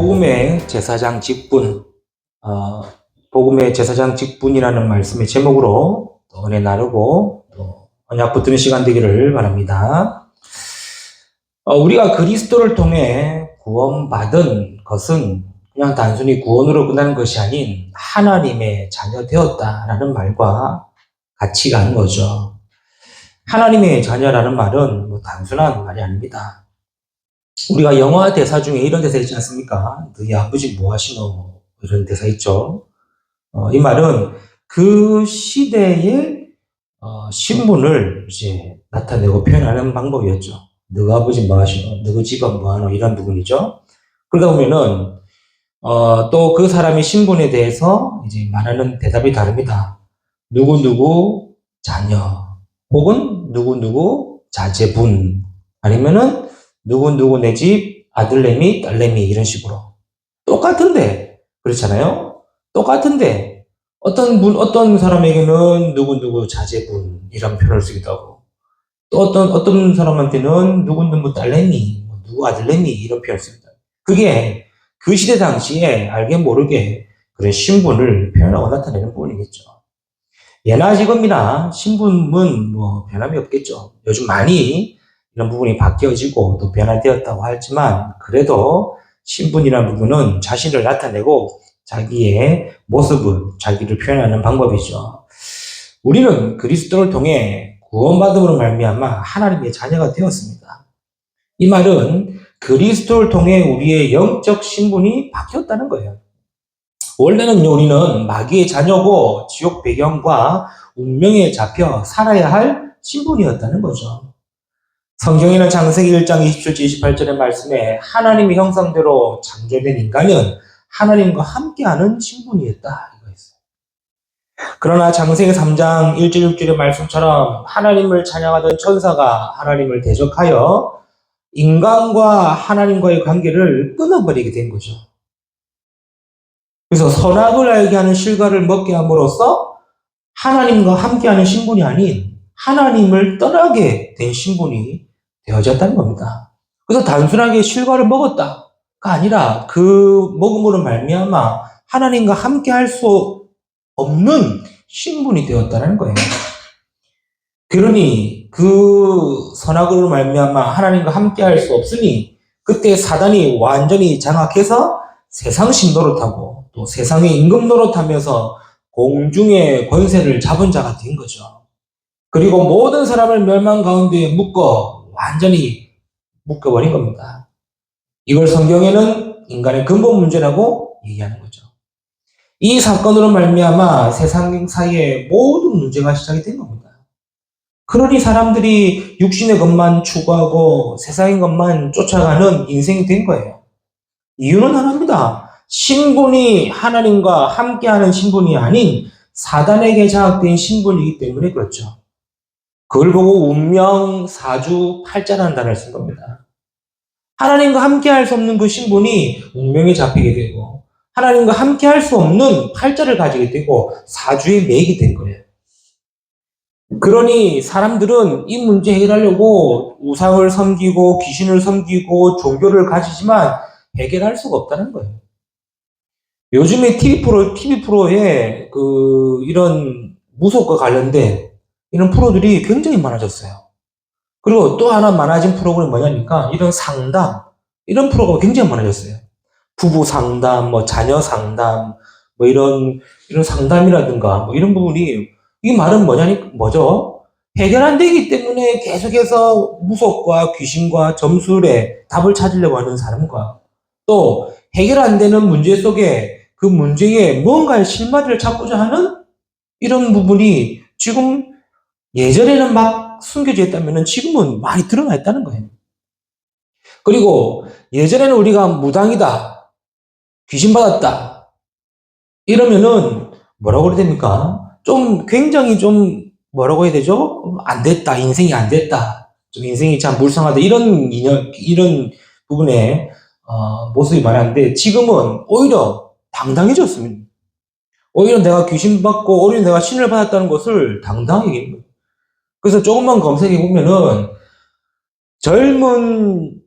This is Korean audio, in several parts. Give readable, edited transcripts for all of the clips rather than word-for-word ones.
복음의 제사장 직분, 복음의 제사장 직분이라는 말씀의 제목으로 또 은혜 나누고 또 언약 붙드는 시간 되기를 바랍니다. 우리가 그리스도를 통해 구원받은 것은 그냥 단순히 구원으로 끝나는 것이 아닌 하나님의 자녀 되었다라는 말과 같이 가는 거죠. 하나님의 자녀라는 말은 단순한 말이 아닙니다. 우리가 영화 대사 중에 이런 대사 있지 않습니까? 너희 아버지 뭐 하시노? 이런 대사 있죠. 이 말은 그 시대의 신분을 이제 나타내고 표현하는 방법이었죠. 너희 아버지 뭐 하시노? 너희 집안 뭐 하노? 이런 부분이죠. 그러다 보면은 또 그 사람의 신분에 대해서 이제 말하는 대답이 다릅니다. 누구누구 자녀, 혹은 누구누구 자제분, 아니면은 누구누구 내 집 아들내미, 딸내미 이런 식으로. 똑같은데, 그렇잖아요? 똑같은데, 어떤 사람에게는 누구누구 자제분 이런 표현을 쓰기도 하고, 또 어떤 사람한테는 누구누구 딸내미, 누구 아들내미 이런 표현을 씁니다. 그게 그 시대 당시에 알게 모르게 그런 신분을 표현하고 나타내는 부분이겠죠. 예나 지금이나 신분은 변함이 없겠죠. 요즘 많이 이런 부분이 바뀌어지고 또 변화되었다고 하지만 그래도 신분이라는 부분은 자신을 나타내고 자기의 모습을, 자기를 표현하는 방법이죠. 우리는 그리스도를 통해 구원받음으로 말미암아 하나님의 자녀가 되었습니다. 이 말은 그리스도를 통해 우리의 영적 신분이 바뀌었다는 거예요. 원래는요, 우리는 마귀의 자녀고 지옥 배경과 운명에 잡혀 살아야 할 신분이었다는 거죠. 성경에는 창세기 1장 27절 28절의 말씀에 하나님의 형상대로 창조된 인간은 하나님과 함께하는 신분이었다 이거 있어요. 그러나 창세기 3장 1절 6절의 말씀처럼 하나님을 찬양하던 천사가 하나님을 대적하여 인간과 하나님과의 관계를 끊어버리게 된 거죠. 그래서 선악을 알게 하는 실과를 먹게 함으로써 하나님과 함께하는 신분이 아닌 하나님을 떠나게 된 신분이 되어졌다는 겁니다. 그래서 단순하게 실과를 먹었다가 아니라 그 먹음으로 말미암아 하나님과 함께할 수 없는 신분이 되었다는 거예요. 그러니 그 선악으로 말미암아 하나님과 함께할 수 없으니 그때 사단이 완전히 장악해서 세상 신노릇하고 또 세상의 임금 노릇하면서 공중의 권세를 잡은 자가 된 거죠. 그리고 모든 사람을 멸망 가운데 완전히 묶어버린 겁니다. 이걸 성경에는 인간의 근본 문제라고 얘기하는 거죠. 이 사건으로 말미암아 세상 사이에 모든 문제가 시작이 된 겁니다. 그러니 사람들이 육신의 것만 추구하고 세상의 것만 쫓아가는 인생이 된 거예요. 이유는 하나입니다. 신분이 하나님과 함께하는 신분이 아닌 사단에게 장악된 신분이기 때문에 그렇죠. 그걸 보고 운명, 사주, 팔자라는 단어를 쓴 겁니다. 하나님과 함께할 수 없는 그 신분이 운명에 잡히게 되고 하나님과 함께할 수 없는 팔자를 가지게 되고 사주에 매이게 된 거예요. 그러니 사람들은 이 문제 해결하려고 우상을 섬기고 귀신을 섬기고 종교를 가지지만 해결할 수가 없다는 거예요. 요즘에 TV 프로에 이런 무속과 관련된 이런 프로들이 굉장히 많아졌어요. 그리고 또 하나 많아진 프로그램이 뭐냐니까 이런 상담, 이런 프로가 굉장히 많아졌어요. 부부 상담, 자녀 상담, 이런 상담이라든가 이런 부분이 이 말은 뭐죠? 해결 안 되기 때문에 계속해서 무속과 귀신과 점술에 답을 찾으려고 하는 사람과 또 해결 안 되는 문제 속에 그 문제에 뭔가의 실마리를 찾고자 하는 이런 부분이 지금 예전에는 막 숨겨져 있다면 지금은 많이 드러나 있다는 거예요. 그리고 예전에는 우리가 무당이다, 귀신 받았다 이러면은 뭐라고 그래야 됩니까? 굉장히 뭐라고 해야 되죠? 안 됐다, 인생이 안 됐다, 좀 인생이 참 불쌍하다 이런 부분에 모습이 많았는데 지금은 오히려 당당해졌습니다. 오히려 내가 귀신 받고 오히려 내가 신을 받았다는 것을 당당하게 얘기해요. 그래서 조금만 검색해 보면은 젊은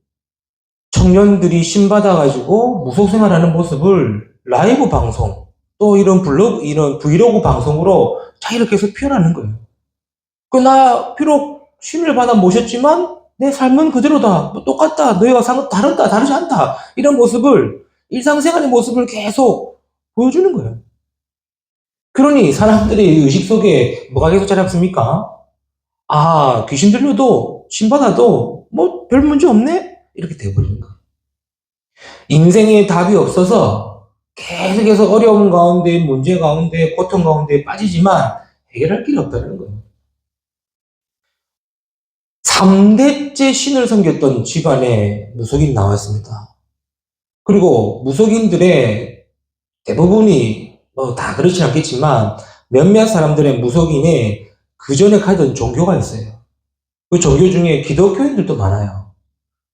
청년들이 신받아가지고 무속생활하는 모습을 라이브 방송, 또 이런 이런 브이로그 방송으로 자기를 계속 표현하는 거예요. 나 비록 신을 받아 모셨지만 내 삶은 그대로다. 뭐 똑같다. 너희와 다르지 않다. 이런 모습을, 일상생활의 모습을 계속 보여주는 거예요. 그러니 사람들이 의식 속에 뭐가 계속 자리 잡습니까? 귀신 들려도, 신받아도 뭐 별 문제 없네? 이렇게 돼버리는 거예요. 인생에 답이 없어서 계속해서 어려움 가운데, 문제 가운데, 고통 가운데 빠지지만 해결할 길이 없다는 거예요. 3대째 신을 섬겼던 집안에 무속인 나왔습니다. 그리고 무속인들의 대부분이 다 그렇지 않겠지만 몇몇 사람들의 무속인에 그 전에 가던 종교가 있어요. 그 종교 중에 기독교인들도 많아요.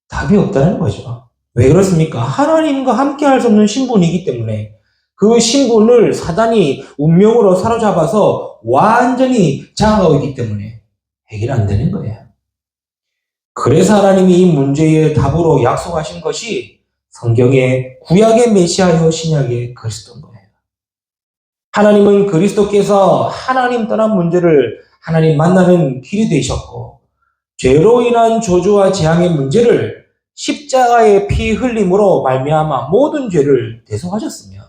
답이 없다는 거죠. 왜 그렇습니까? 하나님과 함께 할 수 없는 신분이기 때문에 그 신분을 사단이 운명으로 사로잡아서 완전히 장악하고 있기 때문에 해결 안 되는 거예요. 그래서 하나님이 이 문제의 답으로 약속하신 것이 성경의 구약의 메시아요 신약의 그리스도인 거예요. 하나님은 그리스도께서 하나님 떠난 문제를 하나님 만나는 길이 되셨고, 죄로 인한 저주와 재앙의 문제를 십자가의 피 흘림으로 말미암아 모든 죄를 대속하셨으며,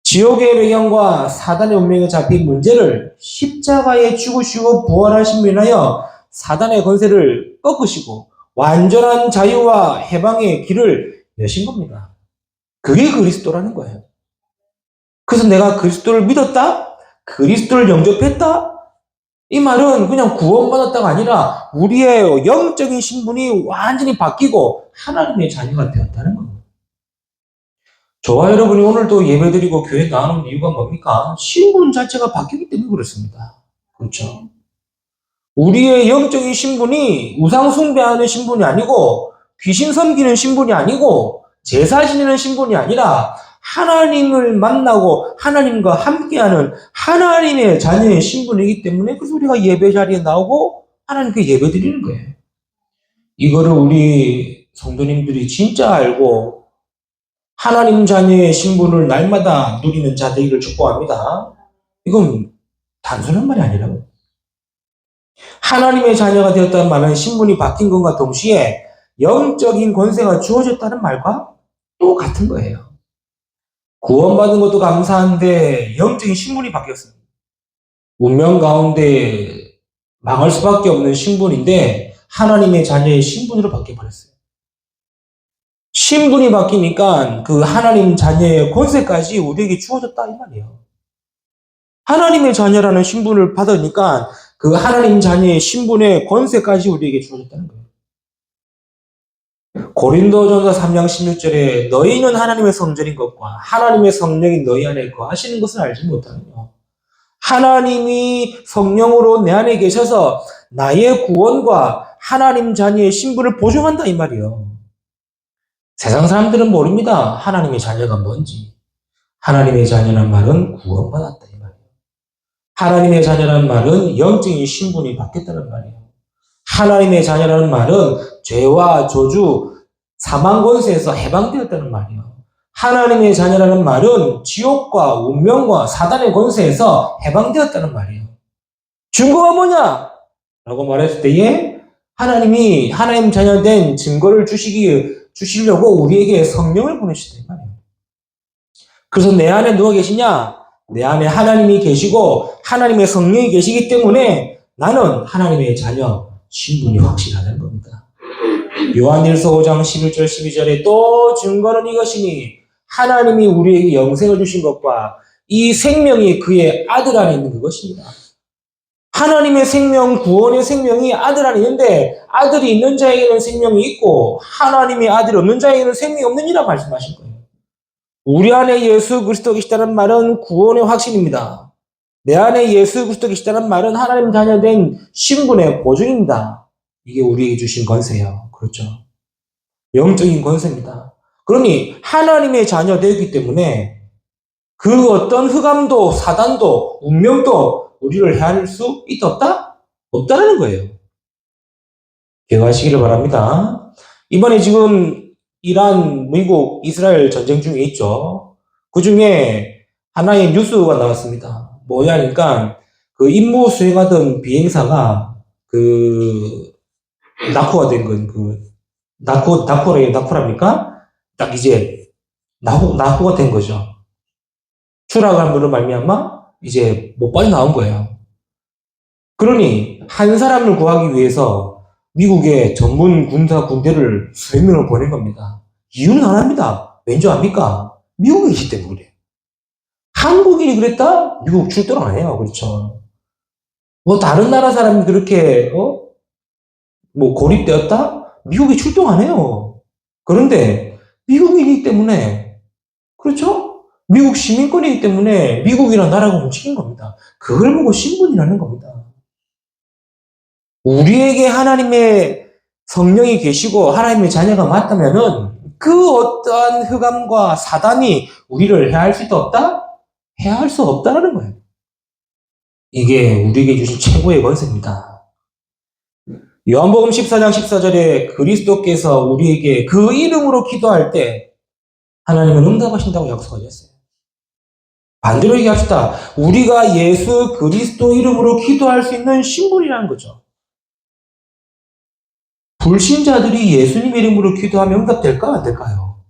지옥의 배경과 사단의 운명에 잡힌 문제를 십자가에 죽으시고 부활하심으로 인하여 사단의 권세를 꺾으시고 완전한 자유와 해방의 길을 여신 겁니다. 그게 그리스도라는 거예요. 그래서 내가 그리스도를 믿었다? 그리스도를 영접했다? 이 말은 그냥 구원받았다가 아니라 우리의 영적인 신분이 완전히 바뀌고 하나님의 자녀가 되었다는 겁니다. 저와 여러분이 오늘도 예배드리고 교회 나오는 이유가 뭡니까? 신분 자체가 바뀌기 때문에 그렇습니다. 그렇죠? 우리의 영적인 신분이 우상 숭배하는 신분이 아니고 귀신 섬기는 신분이 아니고 제사 지내는 신분이 아니라 하나님을 만나고 하나님과 함께하는 하나님의 자녀의 신분이기 때문에 그래서 우리가 예배 자리에 나오고 하나님께 예배 드리는 거예요. 이거를 우리 성도님들이 진짜 알고 하나님 자녀의 신분을 날마다 누리는 자 되기를 축복합니다. 이건 단순한 말이 아니라고. 하나님의 자녀가 되었다는 말은 신분이 바뀐 것과 동시에 영적인 권세가 주어졌다는 말과 또 같은 거예요. 구원받은 것도 감사한데 영적인 신분이 바뀌었습니다. 운명 가운데 망할 수밖에 없는 신분인데 하나님의 자녀의 신분으로 바뀌어버렸어요. 신분이 바뀌니까 그 하나님 자녀의 권세까지 우리에게 주어졌다 이 말이에요. 하나님의 자녀라는 신분을 받으니까 그 하나님 자녀의 신분의 권세까지 우리에게 주어졌다는 거예요. 고린도전서 3장 16절에 너희는 하나님의 성전인 것과 하나님의 성령이 너희 안에 거하시는 것을 알지 못하느냐. 하나님이 성령으로 내 안에 계셔서 나의 구원과 하나님 자녀의 신분을 보증한다 이 말이에요. 세상 사람들은 모릅니다. 하나님의 자녀가 뭔지. 하나님의 자녀란 말은 구원받았다 이 말이에요. 하나님의 자녀라는 말은 영적인 신분이 바뀌었다는 말이에요. 하나님의 자녀라는 말은 죄와 저주, 사망 권세에서 해방되었다는 말이에요. 하나님의 자녀라는 말은 지옥과 운명과 사단의 권세에서 해방되었다는 말이에요. 증거가 뭐냐? 라고 말했을 때에 하나님이 하나님 자녀 된 증거를 주시려고 우리에게 성령을 보내셨단 말이에요. 그래서 내 안에 누가 계시냐? 내 안에 하나님이 계시고 하나님의 성령이 계시기 때문에 나는 하나님의 자녀 신분이 확실하다는 겁니다. 요한일서 5장 11절 12절에 또 증거는 이것이니 하나님이 우리에게 영생을 주신 것과 이 생명이 그의 아들 안에 있는 그것입니다. 하나님의 생명, 구원의 생명이 아들 안에 있는데 아들이 있는 자에게는 생명이 있고 하나님의 아들이 없는 자에게는 생명이 없느니라 말씀하신 거예요. 우리 안에 예수 그리스도 계시다는 말은 구원의 확신입니다. 내 안에 예수 그리스도 계시다는 말은 하나님 자녀된 신분의 보증입니다. 이게 우리에게 주신 권세예요. 그렇죠? 영적인 권세입니다. 그러니 하나님의 자녀 되었기 때문에 그 어떤 흑암도 사단도 운명도 우리를 해할 수 있다 없다? 없다라는 거예요. 기억하시기를 바랍니다. 이번에 지금 이란, 미국, 이스라엘 전쟁 중에 있죠. 그 중에 하나의 뉴스가 나왔습니다. 뭐야, 그러니까 그 임무 수행하던 비행사가 그 낙후가 된 건 낙후랍니까? 딱 이제 낙후가 된 거죠. 추락함으로 말미암아 이제 못 빠져나온 거예요. 그러니 한 사람을 구하기 위해서 미국의 전문 군대를 수백 명을 보낸 겁니다. 이유는 하나입니다. 왠지 압니까? 미국이기 때문에 그래요. 한국인이 그랬다? 미국 출동 안 해요. 그렇죠. 뭐 다른 나라 사람이 그렇게 뭐 고립되었다? 미국이 출동 안 해요. 그런데 미국이기 때문에 그렇죠? 미국 시민권이기 때문에 미국이란 나라가 움직인 겁니다. 그걸 보고 신분이라는 겁니다. 우리에게 하나님의 성령이 계시고 하나님의 자녀가 맞다면은 그 어떠한 흑암과 사단이 우리를 해할 수도 없다? 해할 수 없다는 거예요. 이게 우리에게 주신 최고의 권세입니다. 요한복음 14장 14절에 그리스도께서 우리에게 그 이름으로 기도할 때 하나님은 응답하신다고 약속하셨어요. 반대로 얘기합시다. 우리가 예수 그리스도 이름으로 기도할 수 있는 신분이라는 거죠. 불신자들이 예수님 이름으로 기도하면 응답될까 안 될까요?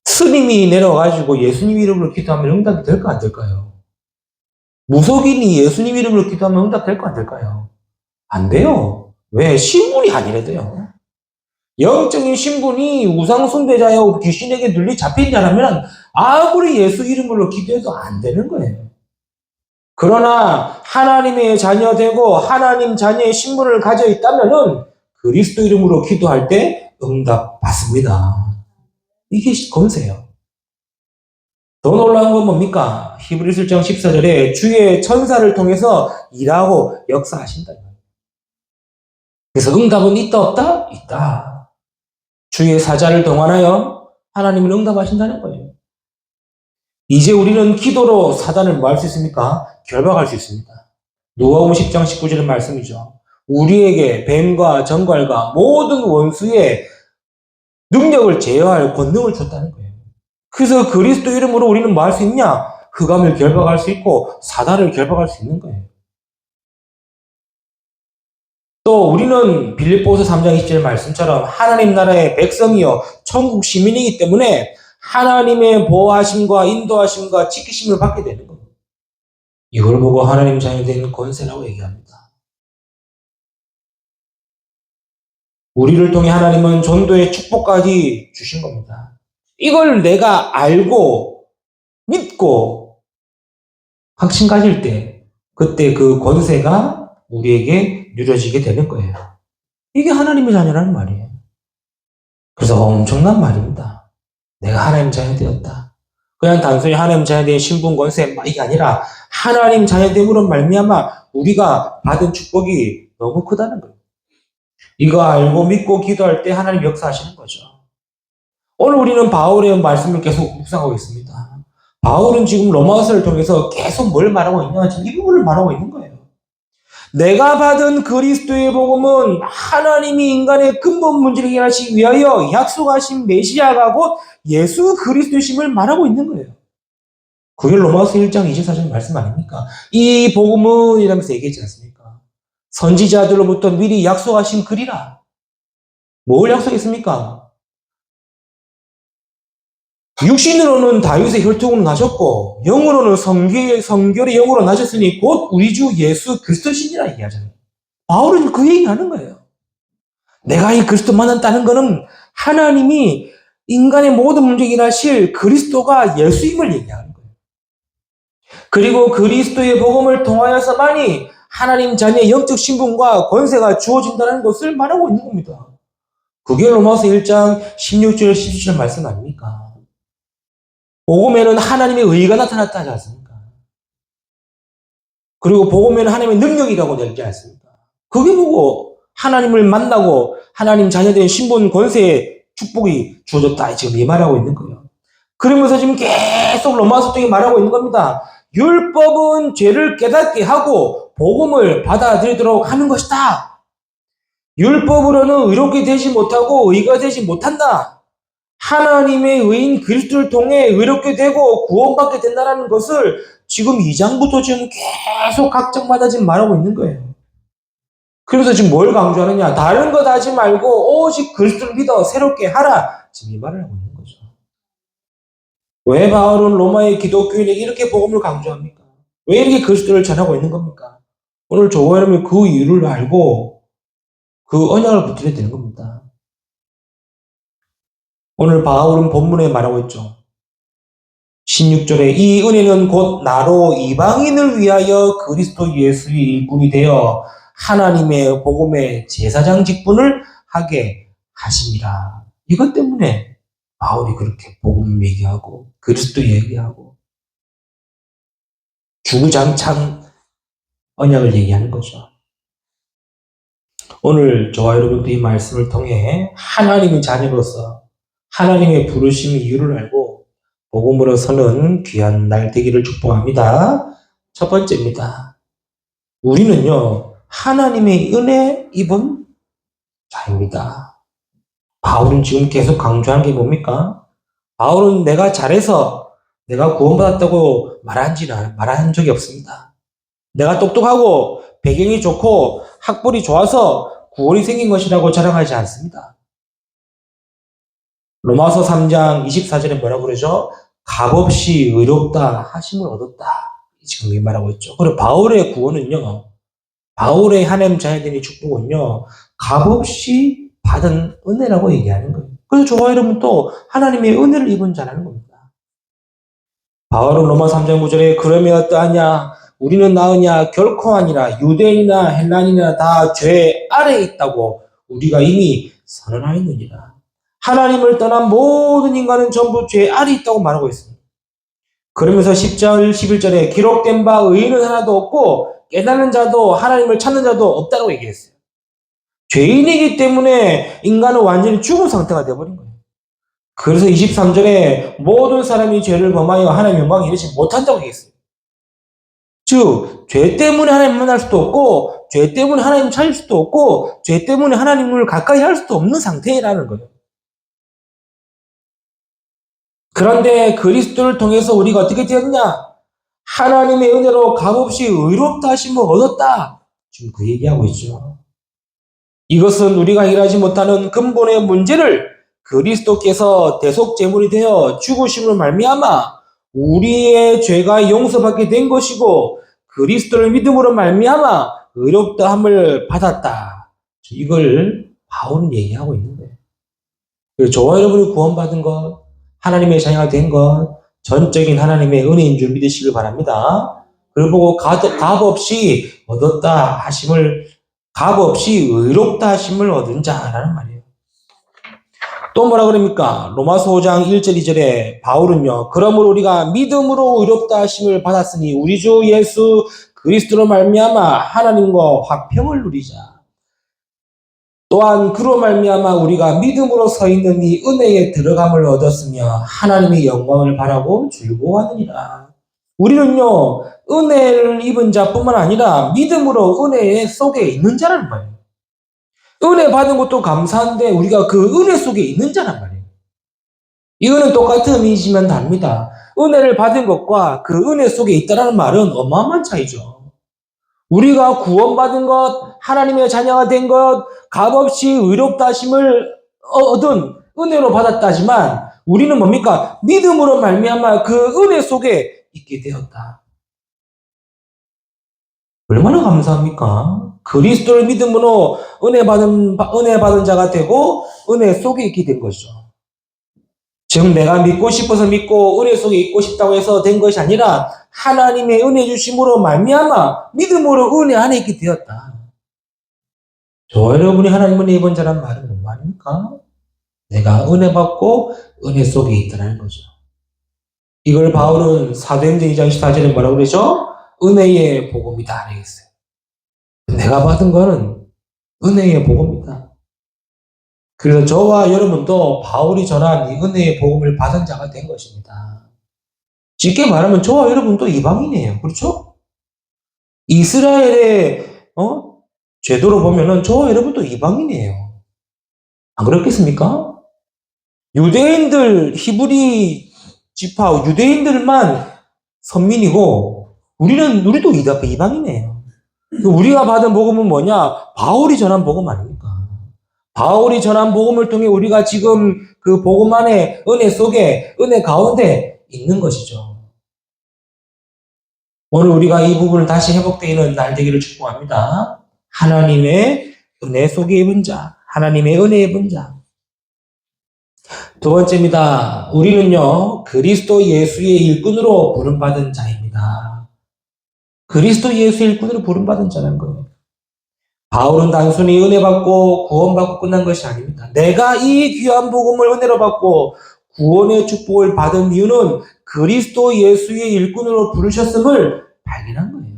스님이 내려와가지고 예수님 이름으로 기도하면 응답이 될까 안 될까요? 무속인이 예수님 이름으로 기도하면 응답될까 안 될까요? 안 돼요. 왜? 신분이 아니래도요. 영적인 신분이 우상숭배자여 귀신에게 눌리 잡힌 자라면 아무리 예수 이름으로 기도해도 안 되는 거예요. 그러나 하나님의 자녀되고 하나님 자녀의 신분을 가져 있다면은 그리스도 이름으로 기도할 때 응답 받습니다. 이게 권세예요. 더 놀라운 건 뭡니까? 히브리서 1장 14절에 주의 천사를 통해서 일하고 역사하신다. 그래서 응답은 있다 없다? 있다. 주의 사자를 동원하여 하나님은 응답하신다는 거예요. 이제 우리는 기도로 사단을 뭐 할 수 있습니까? 결박할 수 있습니다. 누가복음 10장 19절의 말씀이죠. 우리에게 뱀과 정갈과 모든 원수의 능력을 제어할 권능을 줬다는 거예요. 그래서 그리스도 이름으로 우리는 뭐 할 수 있냐? 흑암을 결박할 수 있고 사단을 결박할 수 있는 거예요. 또 우리는 빌립보서 3장 20절 말씀처럼 하나님 나라의 백성이요 천국 시민이기 때문에 하나님의 보호하심과 인도하심과 지키심을 받게 되는 거예요. 이걸 보고 하나님 자녀 되는 권세라고 얘기합니다. 우리를 통해 하나님은 전도의 축복까지 주신 겁니다. 이걸 내가 알고 믿고 확신 가질 때 그때 그 권세가 우리에게 누려지게 되는 거예요. 이게 하나님의 자녀라는 말이에요. 그래서 엄청난 말입니다. 내가 하나님 자녀 되었다. 그냥 단순히 하나님 자녀 된 신분 권세 이게 아니라 하나님 자녀 됨으로 말미암아 우리가 받은 축복이 너무 크다는 거예요. 이거 알고 믿고 기도할 때 하나님 역사하시는 거죠. 오늘 우리는 바울의 말씀을 계속 묵상하고 있습니다. 바울은 지금 로마서를 통해서 계속 뭘 말하고 있냐? 지금 이 부분을 말하고 있는 거예요. 내가 받은 그리스도의 복음은 하나님이 인간의 근본 문제를 해결하시기 위하여 약속하신 메시아가 곧 예수 그리스도심을 말하고 있는 거예요. 그게 로마서 1장 24절 말씀 아닙니까? 이 복음은 이라면서 얘기했지 않습니까? 선지자들로부터 미리 약속하신 글이라. 뭘 약속했습니까? 육신으로는 다윗의 혈통으로 나셨고 영으로는 성결의 영으로 나셨으니 곧 우리 주 예수 그리스도시니라 얘기하잖아요. 바울은 그 얘기하는 거예요. 내가 이 그리스도 만났다는 것은 하나님이 인간의 모든 문제를 해결하실 그리스도가 예수임을 얘기하는 거예요. 그리고 그리스도의 복음을 통하여서만이 하나님 자녀의 영적 신분과 권세가 주어진다는 것을 말하고 있는 겁니다. 그게 로마서 1장 16절 17절 말씀 아닙니까? 복음에는 하나님의 의가 나타났다 하지 않습니까? 그리고 복음에는 하나님의 능력이라고 되지 않습니까? 그게 보고 하나님을 만나고 하나님 자녀된 신분 권세의 축복이 주어졌다 지금 이 말하고 있는 거예요. 그러면서 지금 계속 로마서 쪽에 말하고 있는 겁니다. 율법은 죄를 깨닫게 하고 복음을 받아들이도록 하는 것이다. 율법으로는 의롭게 되지 못하고 의가 되지 못한다. 하나님의 의인 그리스도를 통해 의롭게 되고 구원받게 된다는 것을 지금 2장부터 지금 계속 각장마다 지금 말하고 있는 거예요. 그래서 지금 뭘 강조하느냐? 다른 것 하지 말고 오직 그리스도를 믿어 새롭게 하라. 지금 이 말을 하고 있는 거죠. 왜 바울은 로마의 기독교인에게 이렇게 복음을 강조합니까? 왜 이렇게 그리스도를 전하고 있는 겁니까? 오늘 저와 여러분이 그 이유를 알고 그 언약을 붙들어야 되는 겁니다. 오늘 바울은 본문에 말하고 있죠. 16절에 이 은혜는 곧 나로 이방인을 위하여 그리스도 예수의 일꾼이 되어 하나님의 복음의 제사장 직분을 하게 하십니다. 이것 때문에 바울이 그렇게 복음 얘기하고 그리스도 얘기하고 주구장창 언약을 얘기하는 거죠. 오늘 저와 여러분도 이 말씀을 통해 하나님의 자녀로서 하나님의 부르심의 이유를 알고 복음으로 서는 귀한 날 되기를 축복합니다. 첫 번째입니다. 우리는요, 하나님의 은혜 입은 자입니다. 바울은 지금 계속 강조하는 게 뭡니까? 바울은 내가 잘해서 내가 구원받았다고 말한 적이 없습니다. 내가 똑똑하고 배경이 좋고 학벌이 좋아서 구원이 생긴 것이라고 자랑하지 않습니다. 로마서 3장 24절에 뭐라고 그러죠? 값없이 의롭다 하심을 얻었다. 지금 이 말하고 있죠. 그리고 바울의 구원은요, 바울의 하나님 자녀들의 축복은요, 값없이 받은 은혜라고 얘기하는 거예요. 그래서 저와 여러분도 하나님의 은혜를 입은 자라는 겁니다. 바울은 로마 3장 9절에 그러면 어떠하냐? 우리는 나으냐? 결코 아니라 유대인이나 헬라인이나 다 죄 아래에 있다고 우리가 이미 선언하였느니라. 하나님을 떠난 모든 인간은 전부 죄 아래에 있다고 말하고 있습니다. 그러면서 10절, 11절에 기록된 바 의인은 하나도 없고 깨닫는 자도 하나님을 찾는 자도 없다고 얘기했어요. 죄인이기 때문에 인간은 완전히 죽은 상태가 되어버린 거예요. 그래서 23절에 모든 사람이 죄를 범하여 하나님의 영광에 이르지 못한다고 얘기했어요. 즉, 죄 때문에 하나님 만날 수도 없고, 죄 때문에 하나님 찾을 수도 없고, 죄 때문에 하나님을 가까이 할 수도 없는 상태라는 거예요. 그런데 그리스도를 통해서 우리가 어떻게 되었냐? 하나님의 은혜로 값없이 의롭다 하심을 얻었다. 지금 그 얘기하고 있죠. 이것은 우리가 해결하지 못하는 근본의 문제를 그리스도께서 대속제물이 되어 죽으심으로 말미암아 우리의 죄가 용서받게 된 것이고 그리스도를 믿음으로 말미암아 의롭다함을 받았다. 이걸 바울은 얘기하고 있는 거예요. 저와 여러분이 구원받은 것, 하나님의 자녀가 된 것, 전적인 하나님의 은혜인 줄 믿으시길 바랍니다. 그걸 보고 값없이 얻었다 하심을, 값없이 의롭다 하심을 얻은 자라는 말이에요. 또 뭐라 그럽니까? 로마서 5장 1절 2절에 바울은요, 그러므로 우리가 믿음으로 의롭다 하심을 받았으니 우리 주 예수 그리스도로 말미암아 하나님과 화평을 누리자. 또한 그로 말미암아 우리가 믿음으로 서 있는 이 은혜에 들어감을 얻었으며 하나님의 영광을 바라고 즐거워하느니라. 우리는요, 은혜를 입은 자뿐만 아니라 믿음으로 은혜 속에 있는 자라는 말이에요. 은혜 받은 것도 감사한데 우리가 그 은혜 속에 있는 자란 말이에요. 이거는 똑같은 의미이지만 다릅니다. 은혜를 받은 것과 그 은혜 속에 있다는 말은 어마어마한 차이죠. 우리가 구원받은 것, 하나님의 자녀가 된 것, 값없이 의롭다 하심을 얻은 은혜로 받았다지만 우리는 뭡니까? 믿음으로 말미암아 그 은혜 속에 있게 되었다. 얼마나 감사합니까? 그리스도를 믿음으로 은혜 받은 자가 되고 은혜 속에 있게 된 것이죠. 지금 내가 믿고 싶어서 믿고 은혜 속에 있고 싶다고 해서 된 것이 아니라 하나님의 은혜 주심으로 말미암아 믿음으로 은혜 안에 있게 되었다. 저 여러분이 하나님 은혜 입은 자란 말은 뭔 말입니까? 내가 은혜 받고 은혜 속에 있다는 거죠. 이걸 바울은 사도행전 2장 14절에 뭐라고 그러죠? 은혜의 복음이다 그랬어요. 내가 받은 거는 은혜의 복음이다. 그래서 저와 여러분도 바울이 전한 이 은혜의 복음을 받은 자가 된 것입니다. 쉽게 말하면 저와 여러분도 이방인이에요. 그렇죠? 이스라엘의 제도로 보면은 저와 여러분도 이방인이에요. 안 그렇겠습니까? 유대인들, 히브리 지파, 유대인들만 선민이고, 우리도 이방인이에요. 우리가 받은 복음은 뭐냐? 바울이 전한 복음 아닙니까? 바울이 전한 복음을 통해 우리가 지금 그 복음 안에 은혜 속에, 은혜 가운데 있는 것이죠. 오늘 우리가 이 부분을 다시 회복되는 날 되기를 축복합니다. 하나님의 은혜 속에 입은 자, 하나님의 은혜에 입은 자. 두 번째입니다. 우리는요, 그리스도 예수의 일꾼으로 부름받은 자입니다. 그리스도 예수의 일꾼으로 부름받은 자라는 거예요. 바울은 단순히 은혜 받고 구원받고 끝난 것이 아닙니다. 내가 이 귀한 복음을 은혜로 받고 구원의 축복을 받은 이유는 그리스도 예수의 일꾼으로 부르셨음을 발견한 거예요.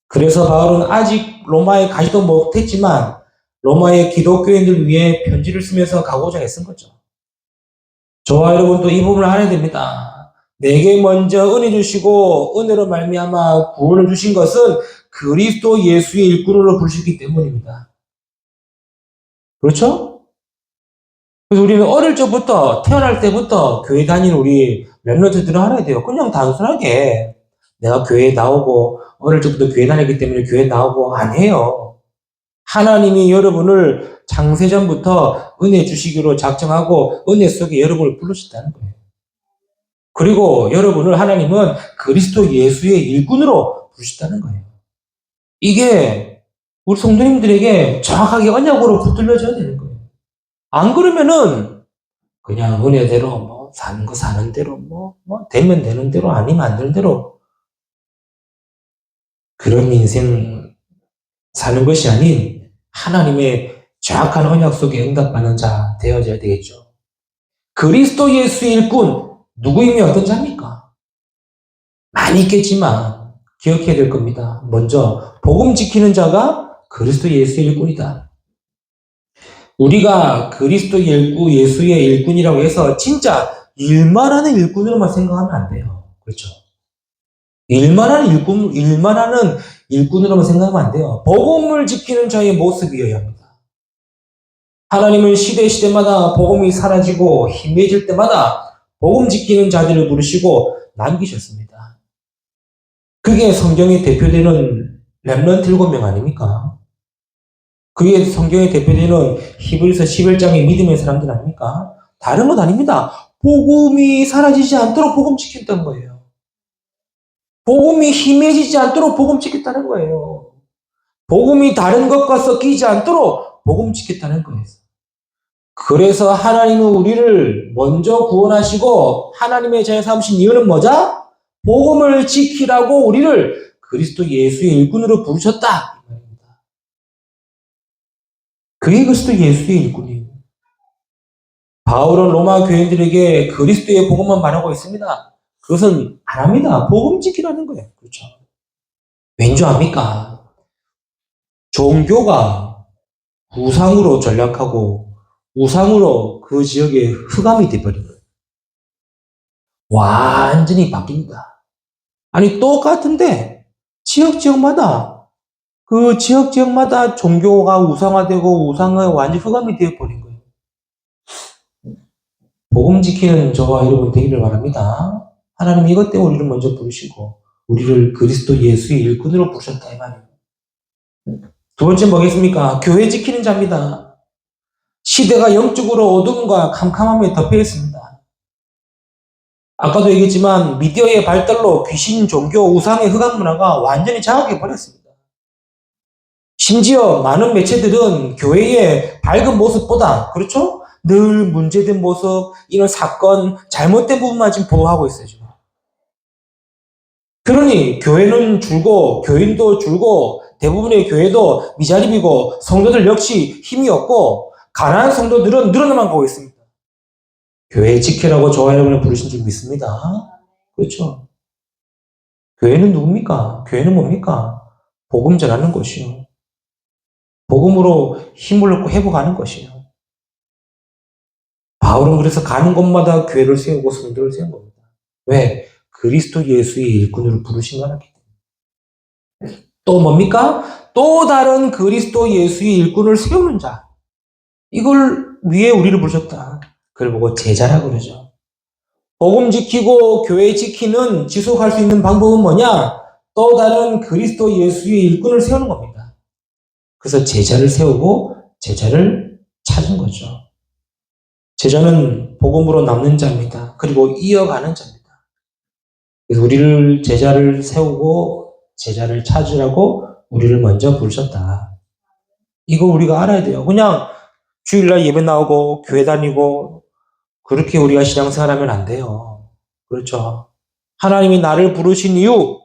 그래서 바울은 아직 로마에 가지도 못했지만 로마의 기독교인들 위해 편지를 쓰면서 가고자 했은 거죠. 저와 여러분도 이 부분을 알아야 됩니다. 내게 먼저 은혜 주시고 은혜로 말미암아 구원을 주신 것은 그리스도 예수의 일꾼으로 부르셨기 때문입니다. 그렇죠? 그래서 우리는 어릴 적부터 태어날 때부터 교회 다니는 우리 렘넌트들은 알아야 돼요. 그냥 단순하게 내가 교회에 나오고 어릴 적부터 교회 다녔기 때문에 교회에 나오고 아니에요. 하나님이 여러분을 창세전부터 은혜 주시기로 작정하고 은혜 속에 여러분을 부르셨다는 거예요. 그리고 여러분을 하나님은 그리스도 예수의 일꾼으로 부르셨다는 거예요. 이게 우리 성도님들에게 정확하게 언약으로 붙들려져야 되는 거예요. 안 그러면은 그냥 은혜대로 뭐 사는 거 사는 대로 뭐 되면 되는 대로 아니면 안 되는 대로 그런 인생 사는 것이 아닌 하나님의 정확한 언약 속에 응답받는 자 되어져야 되겠죠. 그리스도 예수의 일꾼 누구이며 어떤 자입니까? 많이 있겠지만 기억해야 될 겁니다. 먼저 복음 지키는 자가 그리스도 예수의 일꾼이다. 우리가 그리스도 예수의 일꾼이라고 해서 진짜 일만 하는 일꾼으로만 생각하면 안 돼요. 그렇죠? 일만 하는 일꾼으로만 생각하면 안 돼요. 복음을 지키는 자의 모습이어야 합니다. 하나님은 시대마다 복음이 사라지고 희미해질 때마다 복음 지키는 자들을 부르시고 남기셨습니다. 그게 성경에 대표되는 렘넌트 7명 아닙니까? 그게 성경에 대표되는 히브리서 11장의 믿음의 사람들 아닙니까? 다른 것 아닙니다. 복음이 사라지지 않도록 복음 지켰다는 거예요. 복음이 희미해지지 않도록 복음 지켰다는 거예요. 복음이 다른 것과 섞이지 않도록 복음 지켰다는 거예요. 그래서 하나님은 우리를 먼저 구원하시고 하나님의 자녀 삼으신 이유는 뭐죠? 복음을 지키라고 우리를 그리스도 예수의 일꾼으로 부르셨다. 그게 그리스도 예수의 일꾼이에요. 바울은 로마 교인들에게 그리스도의 복음만 말하고 있습니다. 그것은 안 합니다. 복음 지키라는 거예요. 그렇죠. 왠지 압니까? 종교가 우상으로 전락하고 우상으로 그 지역에 흑암이 돼버린 거예요. 완전히 바뀝니다. 아니 똑같은데 지역마다 그 지역마다 종교가 우상화되고 우상화가 완전히 흑암이 되어버린 거예요. 복음 지키는 저와 여러분 되기를 바랍니다. 하나님 이것 때문에 우리를 먼저 부르시고 우리를 그리스도 예수의 일꾼으로 부르셨다 이 말이에요. 두 번째 뭐겠습니까? 교회 지키는 자입니다. 시대가 영적으로 어둠과 캄캄함에 덮여 있습니다. 아까도 얘기했지만 미디어의 발달로 귀신, 종교, 우상의 흑암 문화가 완전히 장악해 버렸습니다. 심지어 많은 매체들은 교회의 밝은 모습보다 그렇죠? 늘 문제된 모습, 이런 사건, 잘못된 부분만 지금 보도하고 있어요. 지금. 그러니 교회는 줄고 교인도 줄고 대부분의 교회도 미자립이고 성도들 역시 힘이 없고 가난한 성도들은 늘어나만 가고 있습니다. 교회 지키라고 저와 여러분을 부르신 줄 믿습니다. 그렇죠? 교회는 누굽니까? 교회는 뭡니까? 복음 전하는 것이요. 복음으로 힘을 얻고 회복하는 것이요. 바울은 그래서 가는 곳마다 교회를 세우고 성도를 세운 겁니다. 왜? 그리스도 예수의 일꾼으로 부르신 거기 때문에. 또 뭡니까? 또 다른 그리스도 예수의 일꾼을 세우는 자. 이걸 위해 우리를 부르셨다. 그걸 보고 제자라고 그러죠. 복음 지키고 교회 지키는 지속할 수 있는 방법은 뭐냐? 또 다른 그리스도 예수의 일꾼을 세우는 겁니다. 그래서 제자를 세우고 제자를 찾은 거죠. 제자는 복음으로 남는 자입니다. 그리고 이어가는 자입니다. 그래서 우리를 제자를 세우고 제자를 찾으라고 우리를 먼저 부르셨다. 이거 우리가 알아야 돼요. 그냥 주일날 예배 나오고 교회 다니고 그렇게 우리가 신앙생활하면 안 돼요. 그렇죠. 하나님이 나를 부르신 이유,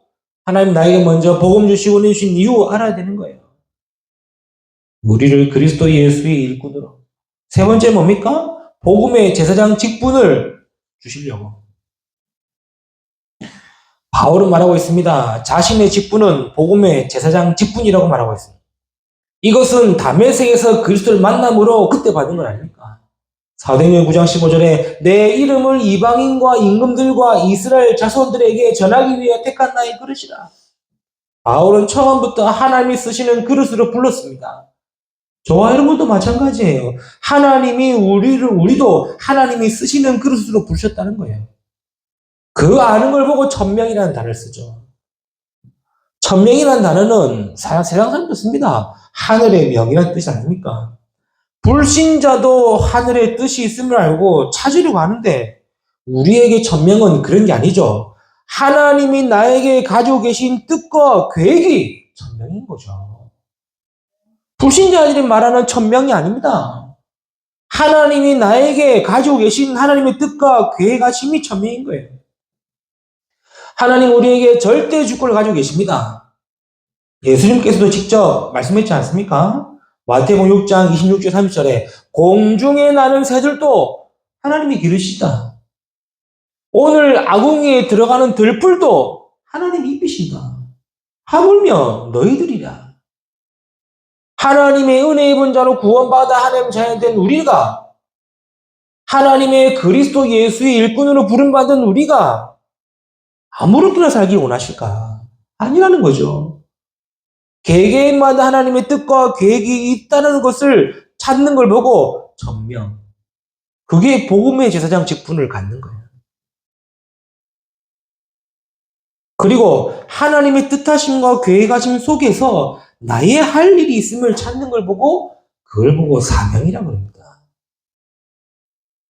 하나님 나에게 먼저 복음 주시고 내주신 이유 알아야 되는 거예요. 우리를 그리스도 예수의 일꾼으로. 세 번째 뭡니까? 복음의 제사장 직분을 주시려고. 바울은 말하고 있습니다. 자신의 직분은 복음의 제사장 직분이라고 말하고 있습니다. 이것은 다메섹에서 그리스도를 만남으로 그때 받은 건 아닙니까? 사도행전 9장 15절에 내 이름을 이방인과 임금들과 이스라엘 자손들에게 전하기 위해 택한 나의 그릇이라. 바울은 처음부터 하나님이 쓰시는 그릇으로 불렀습니다. 저와 여러분도 마찬가지예요. 하나님이 우리도 하나님이 쓰시는 그릇으로 부르셨다는 거예요. 그 아는 걸 보고 천명이라는 단어를 쓰죠. 천명이라는 단어는 세상 사람도 씁니다. 하늘의 명이라는 뜻이 아닙니까? 불신자도 하늘의 뜻이 있음을 알고 찾으려고 하는데 우리에게 천명은 그런 게 아니죠. 하나님이 나에게 가지고 계신 뜻과 계획이 천명인 거죠. 불신자들이 말하는 천명이 아닙니다. 하나님이 나에게 가지고 계신 하나님의 뜻과 계획하심이 천명인 거예요. 하나님 우리에게 절대 주권을 가지고 계십니다. 예수님께서도 직접 말씀했지 않습니까? 마태복음 6장 26절 30절에 공중에 나는 새들도 하나님이 기르시다. 오늘 아궁이에 들어가는 들풀도 하나님이 입히신다. 하물며 너희들이라. 하나님의 은혜 입은 자로 구원받아 하나님 자녀된 우리가 하나님의 그리스도 예수의 일꾼으로 부름받은 우리가 아무렇게나 살기 원하실까? 아니라는 거죠. 개개인마다 하나님의 뜻과 계획이 있다는 것을 찾는 걸 보고 천명. 그게 복음의 제사장 직분을 갖는 거예요. 그리고 하나님의 뜻하심과 계획하심 속에서 나의 할 일이 있음을 찾는 걸 보고 그걸 보고 사명이라고 합니다.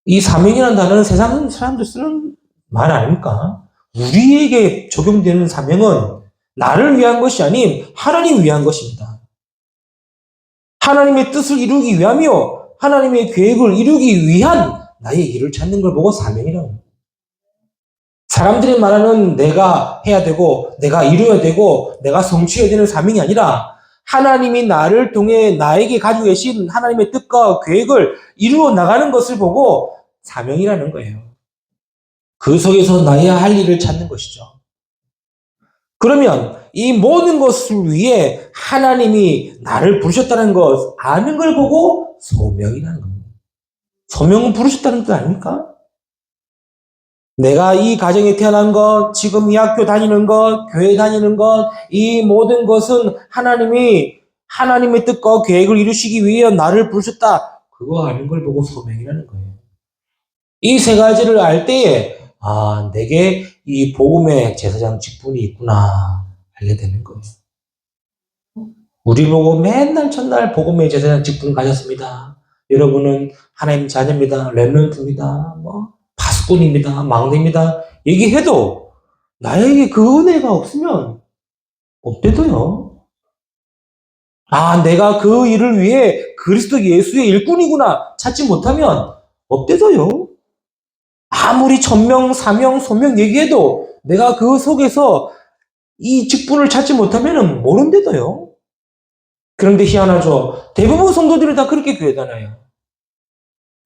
이 사명이라는 단어는 세상 사람들 쓰는 말 아닙니까? 우리에게 적용되는 사명은 나를 위한 것이 아닌 하나님 위한 것입니다. 하나님의 뜻을 이루기 위하며 하나님의 계획을 이루기 위한 나의 일을 찾는 걸 보고 사명이라고 합니다. 사람들이 말하는 내가 해야 되고 내가 이루어야 되고 내가 성취해야 되는 사명이 아니라 하나님이 나를 통해 나에게 가지고 계신 하나님의 뜻과 계획을 이루어 나가는 것을 보고 사명이라는 거예요. 그 속에서 나의 할 일을 찾는 것이죠. 그러면 이 모든 것을 위해 하나님이 나를 부르셨다는 것 아는 걸 보고 소명이라는 겁니다. 소명은 부르셨다는 뜻 아닙니까? 내가 이 가정에 태어난 것, 지금 이 학교 다니는 것, 교회 다니는 것, 이 모든 것은 하나님이 하나님의 뜻과 계획을 이루시기 위해 나를 부르셨다. 그거 아는 걸 보고 소명이라는 거예요. 이 세 가지를 알 때에 내게 이 복음의 제사장 직분이 있구나 알게 되는 거예요. 우리 보고 맨날 첫날 복음의 제사장 직분 가졌습니다. 여러분은 하나님 자녀입니다. 렘넌트입니다. 파수꾼입니다. 막내입니다. 얘기해도 나에게 그 은혜가 없으면 없대도요. 내가 그 일을 위해 그리스도 예수의 일꾼이구나 찾지 못하면 없대도요. 아무리 천명, 사명, 소명 얘기해도 내가 그 속에서 이 직분을 찾지 못하면 모른대도요. 그런데 희한하죠. 대부분 성도들이 다 그렇게 교회 다녀요.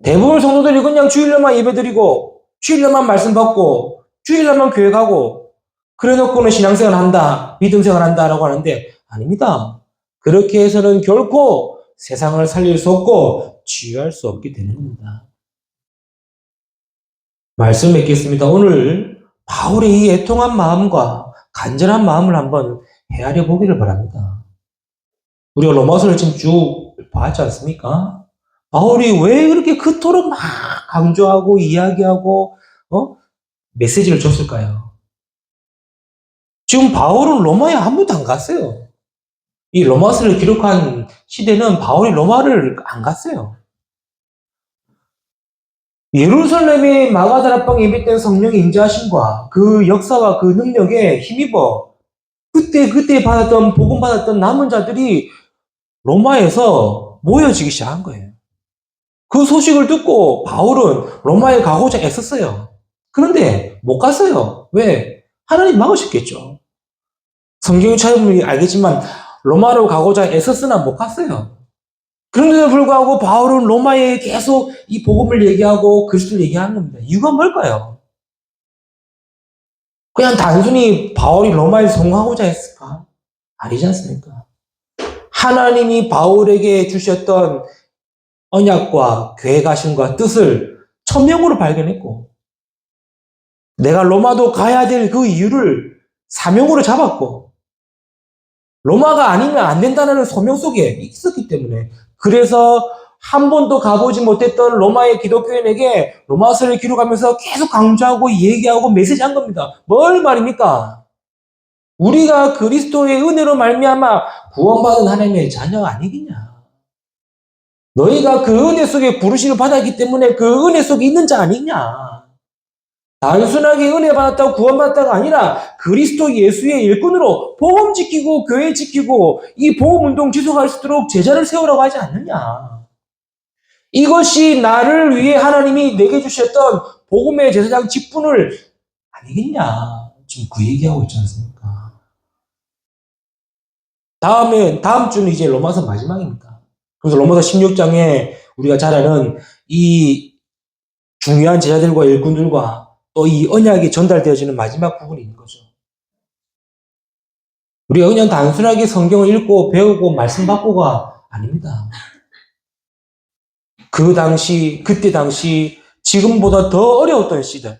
대부분 성도들이 그냥 주일날만 예배드리고 주일날만 말씀 받고 주일날만 교회 가고 그래 놓고는 신앙생활 한다, 믿음생활 한다라고 하는데 아닙니다. 그렇게 해서는 결코 세상을 살릴 수 없고 치유할 수 없게 되는 겁니다. 말씀 맺겠습니다. 오늘 바울의 이 애통한 마음과 간절한 마음을 한번 헤아려 보기를 바랍니다. 우리가 로마서를 지금 쭉 봤지 않습니까? 바울이 왜 그렇게 그토록 막 강조하고 이야기하고 메시지를 줬을까요? 지금 바울은 로마에 한 번도 안 갔어요. 이 로마서를 기록한 시대는 바울이 로마를 안 갔어요. 예루살렘의 마가다락방 예배 때 성령의 임재하심과 그 역사와 그 능력에 힘입어 그때 받았던 복음 받았던 남은 자들이 로마에서 모여지기 시작한 거예요. 그 소식을 듣고 바울은 로마에 가고자 애썼어요. 그런데 못 갔어요. 왜? 하나님 막으셨겠죠. 성경을 찾아보면 알겠지만 로마로 가고자 애썼으나 못 갔어요. 그런데도 불구하고 바울은 로마에 계속 이 복음을 얘기하고 그리스도를 얘기하는 겁니다. 이유가 뭘까요? 그냥 단순히 바울이 로마에 성공하고자 했을까? 아니지 않습니까? 하나님이 바울에게 주셨던 언약과 계획하심과 뜻을 천명으로 발견했고 내가 로마도 가야 될 그 이유를 사명으로 잡았고 로마가 아니면 안 된다는 소명 속에 있었기 때문에 그래서 한 번도 가보지 못했던 로마의 기독교인에게 로마서를 기록하면서 계속 강조하고 얘기하고 메시지한 겁니다. 뭘 말입니까? 우리가 그리스도의 은혜로 말미암아 구원받은 하나님의 자녀가 아니겠냐? 너희가 그 은혜 속에 부르심을 받았기 때문에 그 은혜 속에 있는 자 아니냐? 단순하게 은혜 받았다고 구원받았다가 아니라 그리스도 예수의 일꾼으로 복음 지키고 교회 지키고 이 복음 운동 지속할 수 있도록 제자를 세우라고 하지 않느냐. 이것이 나를 위해 하나님이 내게 주셨던 복음의 제사장 직분을 아니겠냐. 지금 그 얘기하고 있지 않습니까? 다음 주는 이제 로마서 마지막입니다. 그래서 로마서 16장에 우리가 잘 아는 이 중요한 제자들과 일꾼들과 또 이 언약이 전달되어지는 마지막 부분이 있는 거죠. 우리가 그냥 단순하게 성경을 읽고 배우고 말씀 받고가 아닙니다. 그때 당시 지금보다 더 어려웠던 시절,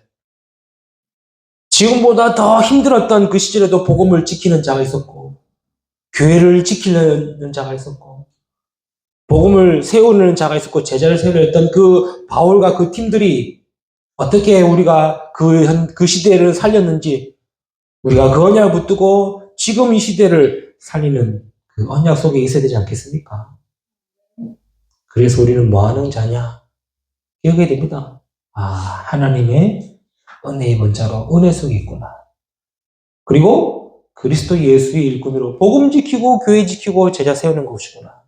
지금보다 더 힘들었던 그 시절에도 복음을 지키는 자가 있었고 교회를 지키는 자가 있었고 복음을 세우는 자가 있었고 제자를 세우려 했던 그 바울과 그 팀들이 어떻게 우리가 그 시대를 살렸는지 우리가 그 언약을 붙들고 지금 이 시대를 살리는 그 언약 속에 있어야 되지 않겠습니까? 그래서 우리는 뭐 하는 자냐? 기억해야 됩니다. 하나님의 은혜의 번자로 은혜 속에 있구나. 그리고 그리스도 예수의 일꾼으로 복음 지키고 교회 지키고 제자 세우는 것이구나.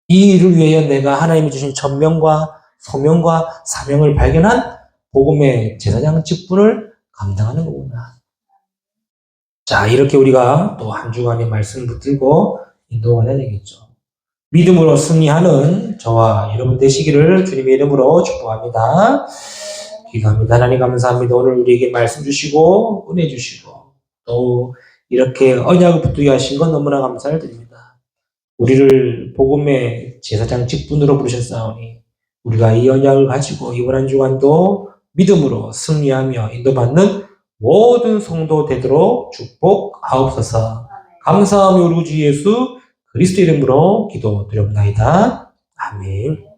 이 일을 위해 내가 하나님이 주신 전명과 소명과 사명을 발견한 복음의 제사장 직분을 감당하는 거구나. 자, 이렇게 우리가 또 한 주간의 말씀을 붙들고 인도가 해야 되겠죠. 믿음으로 승리하는 저와 여러분 되시기를 주님의 이름으로 축복합니다. 기도합니다. 하나님 감사합니다. 오늘 우리에게 말씀 주시고 은혜 주시고 또 이렇게 언약을 붙들게 하신 건 너무나 감사를 드립니다. 우리를 복음의 제사장 직분으로 부르셨사오니 우리가 이 언약을 가지고 이번 한 주간도 믿음으로 승리하며 인도받는 모든 성도 되도록 축복하옵소서. 감사하며 우리 주 예수 그리스도 이름으로 기도드립나이다. 아멘.